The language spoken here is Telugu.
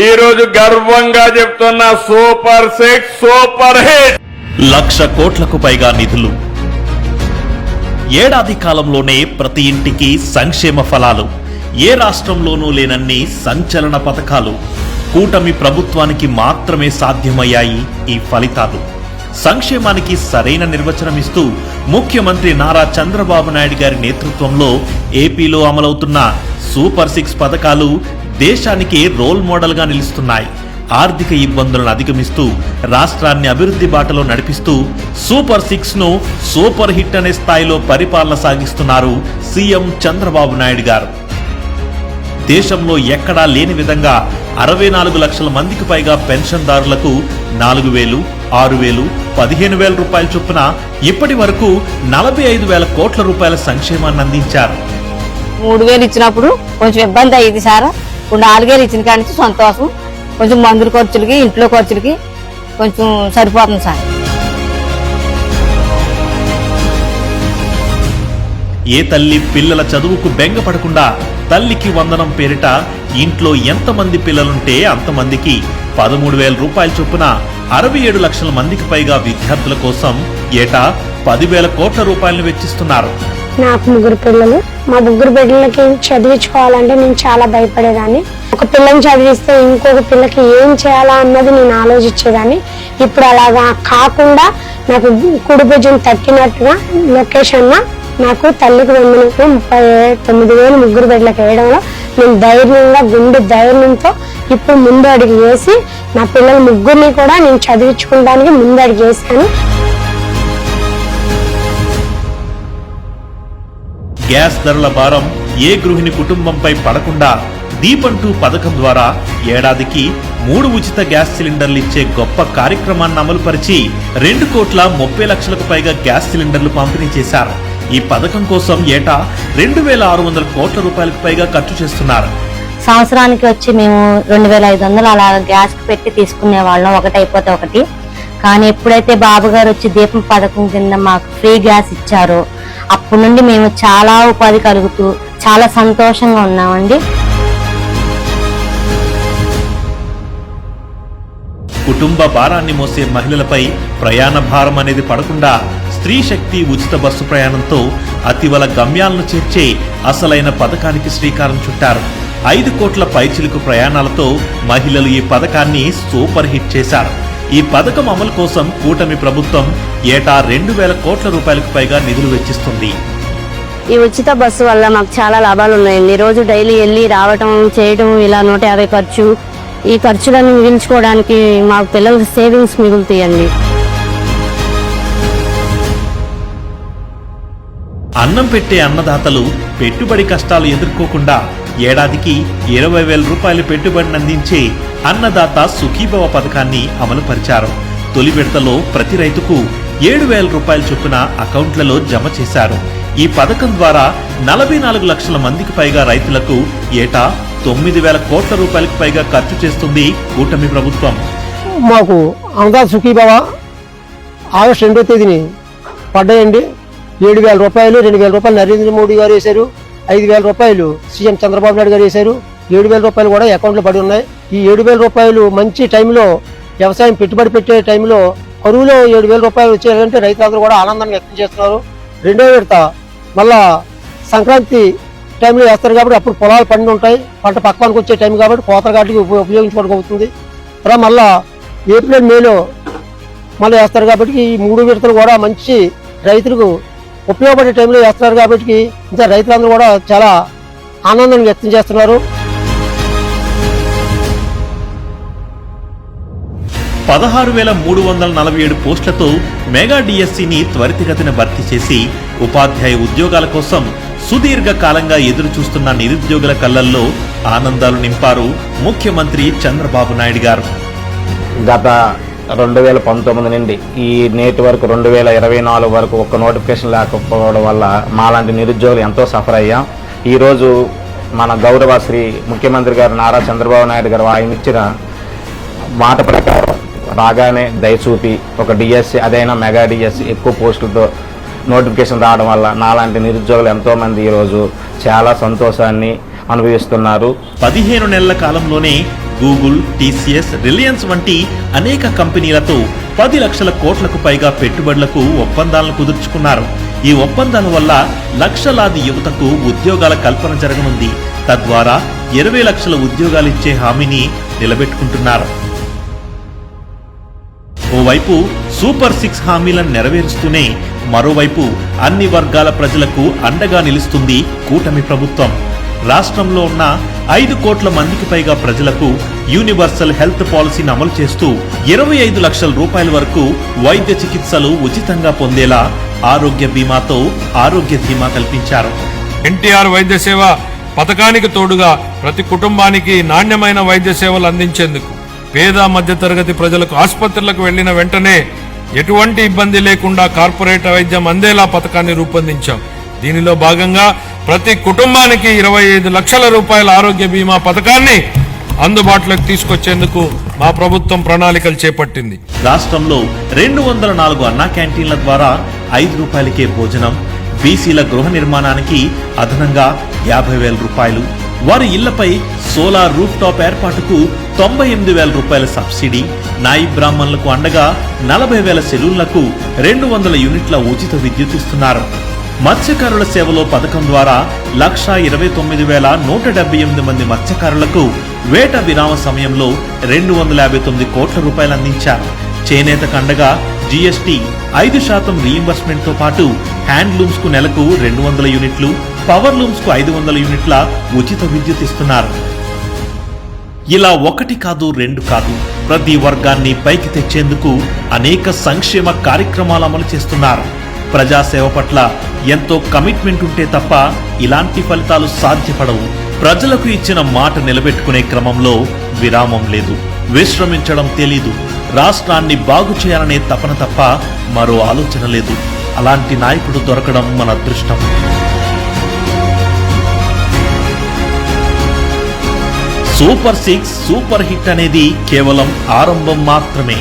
ఈ రోజు గర్వంగా చెప్తున్న సూపర్ 6 సూపర్ హిట్. 1,00,000 కోట్లకు పైగా నిధులు, ఏడాది కాలంలోనే ప్రతి ఇంటికి సంక్షేమ ఫలాలు, ఏ రాష్ట్రంలోనూ లేనన్ని సంచలన పథకాలు. కూటమి ప్రభుత్వానికి మాత్రమే సాధ్యమయ్యాయి ఈ ఫలితాలు. సంక్షేమానికి సరైన నిర్వచనమిస్తూ ముఖ్యమంత్రి నారా చంద్రబాబు నాయుడు గారి నేతృత్వంలో ఏపీలో అమలవుతున్న సూపర్ 6 పథకాలు దేశానికి రోల్ మోడల్ గా నిలుస్తున్నాయి. ఆర్థిక ఇబ్బందులను అధిగమిస్తూ రాష్ట్రాన్ని అభివృద్ధి బాటలో నడిపిస్తూ సూపర్ 6 ను సూపర్ హిట్ అనే స్థాయిలో పరిపాలన సాగిస్తున్నారు సీఎం చంద్రబాబు నాయుడు గారు. దేశంలో ఎక్కడా లేని విధంగా 64 లక్షల మందికి పైగా పెన్షన్దారులకు 4,000, 6,000, 15,000 రూపాయల చొప్పున ఇప్పటి వరకు 45,000 కోట్ల రూపాయల సంక్షేమాన్ని అందించారు. 3,000 ఇచ్చినప్పుడు కొంచెం ఇబ్బంది అయ్యింది సార్. ఇప్పుడు 4,000 ఇచ్చిన కాడి నుంచి సంతోషం. కొంచెం మందుల ఖర్చులకి, ఇంట్లో ఖర్చులకి కొంచెం సరిపోతుంది సార్. ఏ తల్లి పిల్లల చదువుకు బెంగపడకుండా తల్లికి వందనం పేరిట ఇంట్లో ఎంతమంది పిల్లలుంటే అంతమందికి 13,000 రూపాయల చొప్పున 67 లక్షల మందికి పైగా విద్యార్థుల కోసం ఏటా 10,000 కోట్ల రూపాయలను వెచ్చిస్తున్నారు. నాకు 3 పిల్లలు. మా 3 బిడ్డలకి చదివించుకోవాలంటే నేను చాలా భయపడేదాన్ని. ఒక పిల్లని చదివిస్తే ఇంకొక పిల్లకి ఏం చేయాలా అన్నది నేను ఆలోచించేదాన్ని. ఇప్పుడు అలాగా కాకుండా నాకు కుడి భుజం తట్టినట్టుగా లొకేషన్ నాకు తల్లికి వందనకు 39,000 3 బిడ్డలకు వేయడంలో నేను ధైర్యంగా గుండె ధైర్యంతో ఇప్పుడు ముందు అడుగు వేసి నా పిల్లల 3 కూడా నేను చదివించుకోవడానికి ముందు అడుగు వేశాను. గ్యాస్ ధరల భారం ఏ గృహిణి కుటుంబంపై పడకుండా దీపం 2 పథకం ద్వారా ఏడాదికి 3 ఉచిత గ్యాస్ సిలిండర్లు ఇచ్చే గొప్ప కార్యక్రమాన్ని అమలుపరిచి 2,30,00,000కు పైగా గ్యాస్ సిలిండర్లు పంపిణీ చేశారు. ఈ పథకం కోసం ఏటా 2,600 కోట్ల రూపాయలకు పైగా ఖర్చు చేస్తున్నారు. సంవత్సరానికి వచ్చి మేము 2,500 అలా గ్యాస్ పెట్టి తీసుకునే వాళ్ళం, ఒకటైపోతే ఒకటి. కానీ ఎప్పుడైతే బాబు గారు వచ్చి దీపం పథకం కింద మాకు ఫ్రీ గ్యాస్ ఇచ్చారో అప్పటి నుండి మేము చాలా ఉపాధి కలుగుతూ చాలా సంతోషంగా ఉన్నామండి. కుటుంబ భారాన్ని మోసే మహిళలపై ప్రయాణ భారం అనేది పడకుండా స్త్రీ శక్తి ఉచిత బస్సు ప్రయాణంతో అతివల గమ్యాలను చేర్చే అసలైన పథకానికి శ్రీకారం చుట్టారు. 5 కోట్ల పైచిలుకు ప్రయాణాలతో మహిళలు ఈ పథకాన్ని సూపర్ హిట్ చేశారు. ఈ పథకం అమలు కోసం కూటమి ప్రభుత్వం ఏటా 2,000 కోట్ల రూపాయలకు పైగా నిధులు వెచ్చిస్తుంది. ఈ ఉచిత బస్సు వల్ల మాకు చాలా లాభాలు ఉన్నాయండి. రోజు డైలీ వెళ్ళి రావటం చేయడం, ఇలా 150 ఖర్చు. ఈ ఖర్చులను మిగిల్చుకోవడానికి మా పిల్లలకి సేవింగ్స్ మిగులుతాయండి. అన్నం పెట్టే అన్నదాతలు పెట్టుబడి కష్టాలు ఎదుర్కోకుండా ఏడాదికి 20,000 రూపాయల పెట్టుబడిని అందించే అన్నదాత సుఖీభవ పథకాన్ని అమలుపరిచారు. తొలి విడతలో ప్రతి రైతుకు 7,000 రూపాయల చొప్పున అకౌంట్లలో జమ చేశారు. ఈ పథకం ద్వారా 44 లక్షల మందికి పైగా రైతులకు ఏటా 9,000 కోట్ల రూపాయలకు పైగా ఖర్చు చేస్తుంది కూటమి ప్రభుత్వం. మాకు అన్నదాత సుఖీభవ ఆగస్టు 2వ తేదీని పడ్డాయండి. 7,000 రూపాయలు, 2,000 రూపాయలు నరేంద్ర మోడీ గారు వేశారు. 5,000 రూపాయలు సీఎం చంద్రబాబు నాయుడు గారు వేశారు. 7,000 రూపాయలు కూడా అకౌంట్లో పడి ఉన్నాయి. ఈ 7,000 రూపాయలు మంచి టైంలో వ్యవసాయం పెట్టుబడి పెట్టే టైంలో కరువులో 7,000 రూపాయలు వచ్చేయాలంటే రైతులందరూ కూడా ఆనందాన్ని వ్యక్తం చేస్తున్నారు. 2వ విడత మళ్ళా సంక్రాంతి టైంలో వేస్తారు కాబట్టి అప్పుడు పొలాలు పండి ఉంటాయి, పంట పక్వానికి వచ్చే టైం కాబట్టి కోతగాటికి ఉపయోగించుకోవడం అవుతుంది. అలా మళ్ళా ఏప్రిల్ మేలో మళ్ళీ వేస్తారు కాబట్టి ఈ 3 విడతలు కూడా మంచి రైతులకు ఉపయోగపడే టైంలో వేస్తున్నారు కాబట్టి ఇంకా రైతులందరూ కూడా చాలా ఆనందాన్ని వ్యక్తం చేస్తున్నారు. 16,347 పోస్టులతో మెగా డిఎస్సిని త్వరితగతిన భర్తీ చేసి ఉపాధ్యాయ ఉద్యోగాల కోసం సుదీర్ఘ కాలంగా ఎదురు చూస్తున్న నిరుద్యోగుల కళ్లల్లో ఆనందాలు నింపారు ముఖ్యమంత్రి చంద్రబాబు నాయుడు గారు. గత 2019 నుండి ఈ నేటి వరకు 2024 వరకు ఒక్క నోటిఫికేషన్ లేకపోవడం వల్ల మాలాంటి నిరుద్యోగులు ఎంతో సఫర్ అయ్యాం. ఈరోజు మన గౌరవ శ్రీ ముఖ్యమంత్రి గారు నారా చంద్రబాబు నాయుడు గారు ఆయన ఇచ్చిన మాట ప్రకారం రాగానే దయచూపి ఒక డిఎస్సి అదైనా మెగా డిఎస్సి ఎక్కువ పోస్టులతో నోటిఫికేషన్ రావడం వల్ల నాలాంటి నిరుద్యోగులు ఎంతోమంది ఈరోజు చాలా సంతోషాన్ని అనుభవిస్తున్నారు. 15 నెలల కాలంలోనే గూగుల్, టీసీఎస్, రిలయన్స్ వంటి అనేక కంపెనీలతో 10 లక్షల కోట్లకు పైగా పెట్టుబడులకు ఒప్పందాలను కుదుర్చుకున్నారు. ఈ ఒప్పందాల వల్ల లక్షలాది యువతకు ఉద్యోగాల కల్పన జరగనుంది. తద్వారా 20 లక్షల ఉద్యోగాలిచ్చే హామీని నిలబెట్టుకుంటున్నారు. ఓవైపు సూపర్ 6 హామీలను నెరవేరుస్తూనే మరోవైపు అన్ని వర్గాల ప్రజలకు అండగా నిలుస్తుంది కూటమి ప్రభుత్వం. రాష్ట్రంలో ఉన్న 5 కోట్ల మందికి పైగా ప్రజలకు యూనివర్సల్ హెల్త్ పాలసీని అమలు చేస్తూ 25 లక్షల రూపాయల వరకు వైద్య చికిత్సలు ఉచితంగా పొందేలా ఆరోగ్య బీమాతో ఆరోగ్య ధీమా కల్పించారు. ఎన్టీఆర్ వైద్య సేవ పథకానికి తోడుగా ప్రతి కుటుంబానికి నాణ్యమైన వైద్య సేవలు అందించేందుకు పేద మధ్యతరగతి ప్రజలకు ఆసుపత్రులకు వెళ్లిన వెంటనే ఎటువంటి ఇబ్బంది లేకుండా కార్పొరేట్ వైద్యం అందేలా పథకాన్ని రూపొందించాం. దీనిలో భాగంగా ప్రతి కుటుంబానికి 25 లక్షల రూపాయల ఆరోగ్య బీమా పథకాన్ని అందుబాటులోకి తీసుకొచ్చేందుకు మా ప్రభుత్వం ప్రణాళికలు చేపట్టింది. రాష్ట్రంలో 204 అన్నా క్యాంటీన్ల ద్వారా 5 రూపాయలకే భోజనం, బీసీల గృహ నిర్మాణానికి అదనంగా 50,000 రూపాయలు, వారి ఇళ్లపై సోలార్ రూఫ్ టాప్ ఏర్పాటుకు 98,000 రూపాయల సబ్సిడీ, నాయి బ్రాహ్మణులకు అండగా 40,000 సెలూన్లకు 200 యూనిట్ల ఉచిత విద్యుత్ ఇస్తున్నారు. మత్స్యకారుల సేవలో పథకం ద్వారా 129,178 మంది మత్స్యకారులకు వేట విరామ సమయంలో 259 కోట్ల రూపాయలు అందించారు. చేనేత కండగా జీఎస్టీ 5% రీయింబర్స్మెంట్ తో పాటు హ్యాండ్లూమ్స్ కు నెలకు 200 యూనిట్లు, పవర్ లూమ్స్ కు 500 యూనిట్ల ఉచిత విద్యుత్ ఇస్తున్నారు. ఇలా 1 కాదు 2 కాదు, ప్రతి వర్గాన్ని పైకి తెచ్చేందుకు అనేక సంక్షేమ కార్యక్రమాలు అమలు చేస్తున్నారు. ప్రజాసేవ పట్ల ఎంతో కమిట్మెంట్ ఉంటే తప్ప ఇలాంటి ఫలితాలు సాధ్యపడవు. ప్రజలకు ఇచ్చిన మాట నిలబెట్టుకునే క్రమంలో విరామం లేదు, విశ్రమించడం తెలీదు. రాష్ట్రాన్ని బాగు చేయాలనే తపన తప్ప మరో ఆలోచన లేదు. అలాంటి నాయకుడు దొరకడం మన అదృష్టం. సూపర్ 6 సూపర్ హిట్ అనేది కేవలం ఆరంభం మాత్రమే.